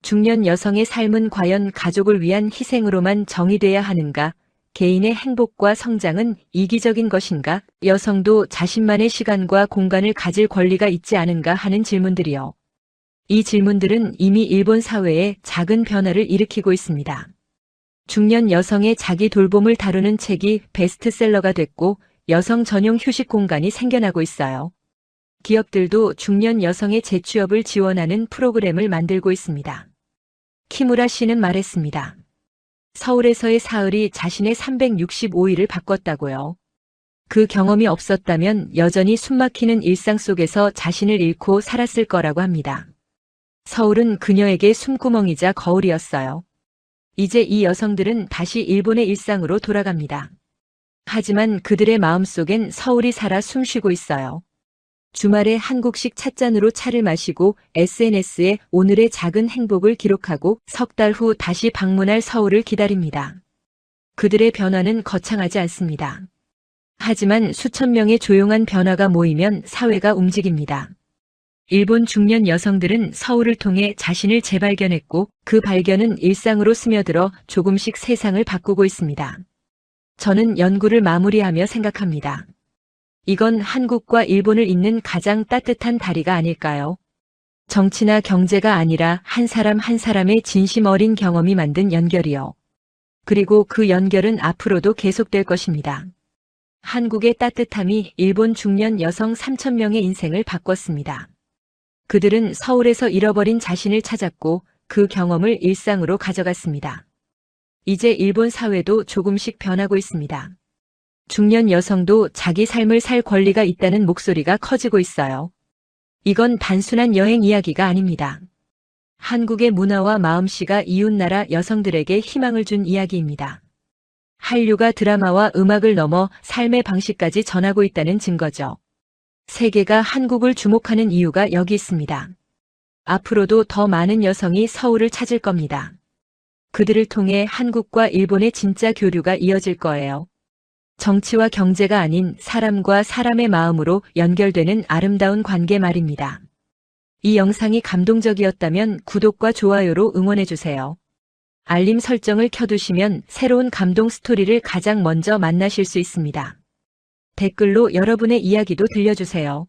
[SPEAKER 1] 중년 여성의 삶은 과연 가족을 위한 희생으로만 정의돼야 하는가? 개인의 행복과 성장은 이기적인 것인가? 여성도 자신만의 시간과 공간을 가질 권리가 있지 않은가 하는 질문들이요. 이 질문들은 이미 일본 사회에 작은 변화를 일으키고 있습니다. 중년 여성의 자기 돌봄을 다루는 책이 베스트셀러가 됐고 여성 전용 휴식 공간이 생겨나고 있어요. 기업들도 중년 여성의 재취업을 지원하는 프로그램을 만들고 있습니다. 키무라 씨는 말했습니다. 서울에서의 사흘이 자신의 365일을 바꿨다고요. 그 경험이 없었다면 여전히 숨막히는 일상 속에서 자신을 잃고 살았을 거라고 합니다. 서울은 그녀에게 숨구멍이자 거울이었어요. 이제 이 여성들은 다시 일본의 일상으로 돌아갑니다. 하지만 그들의 마음속엔 서울이 살아 숨쉬고 있어요. 주말에 한국식 찻잔으로 차를 마시고 SNS에 오늘의 작은 행복을 기록하고 석 달 후 다시 방문할 서울을 기다립니다. 그들의 변화는 거창하지 않습니다. 하지만 수천 명의 조용한 변화가 모이면 사회가 움직입니다. 일본 중년 여성들은 서울을 통해 자신을 재발견했고 그 발견은 일상으로 스며들어 조금씩 세상을 바꾸고 있습니다. 저는 연구를 마무리하며 생각합니다. 이건 한국과 일본을 잇는 가장 따뜻한 다리가 아닐까요? 정치나 경제가 아니라 한 사람 한 사람의 진심 어린 경험이 만든 연결이요. 그리고 그 연결은 앞으로도 계속될 것입니다. 한국의 따뜻함이 일본 중년 여성 3,000명의 인생을 바꿨습니다. 그들은 서울에서 잃어버린 자신을 찾았고 그 경험을 일상으로 가져갔습니다. 이제 일본 사회도 조금씩 변하고 있습니다. 중년 여성도 자기 삶을 살 권리가 있다는 목소리가 커지고 있어요. 이건 단순한 여행 이야기가 아닙니다. 한국의 문화와 마음씨가 이웃나라 여성들에게 희망을 준 이야기입니다. 한류가 드라마와 음악을 넘어 삶의 방식까지 전하고 있다는 증거죠. 세계가 한국을 주목하는 이유가 여기 있습니다. 앞으로도 더 많은 여성이 서울을 찾을 겁니다. 그들을 통해 한국과 일본의 진짜 교류가 이어질 거예요. 정치와 경제가 아닌 사람과 사람의 마음으로 연결되는 아름다운 관계 말입니다. 이 영상이 감동적이었다면 구독과 좋아요로 응원해주세요. 알림 설정을 켜두시면 새로운 감동 스토리를 가장 먼저 만나실 수 있습니다. 댓글로 여러분의 이야기도 들려주세요.